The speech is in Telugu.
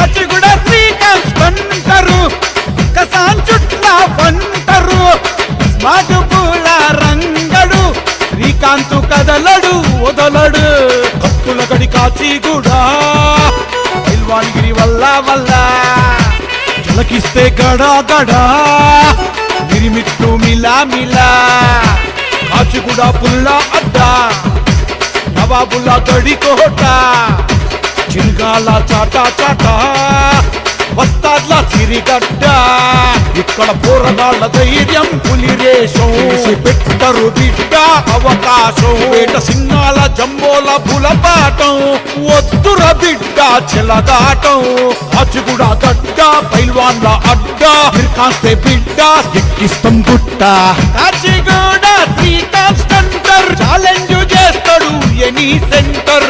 కాచిగూడ శ్రీకాంత్ అంటారు, కసాన్ చుట్ల పంటరు, స్మార్ట్ పూల రంగడు శ్రీకాంత్ కదలడు వదలడు. కత్తుల గడి కాచిగూడ పైల్వాన్గిరి వల్ల వల్ల చిలకిస్తే గడా గడా మిరిమిట్టు మిలా మిలా. కాచిగూడ పుల్ల అడ్డా నవాబుల గడి కోట, చిరుగాల చాటా చాటా వస్తాడ్ల సిరిగడ్డ. ఇక్కడ పోరగాళ్ళ ధైర్యం పులిరేషం, పెట్టరు బిడ్డ అవకాశం. వేట సింహాల జంబోల బులపాటం, వద్దుర బిడ్డ చెలగాటం. కాచిగూడ గడ్డ పైల్వాన్ల అడ్డ, కాస్తే బిడ్డ ఎక్కిస్తం గుట్ట. కాచిగూడ శ్రీకాంత్ అంటారు, ఛాలెంజ్ చేస్తాడు ఎనీ సెంటర్.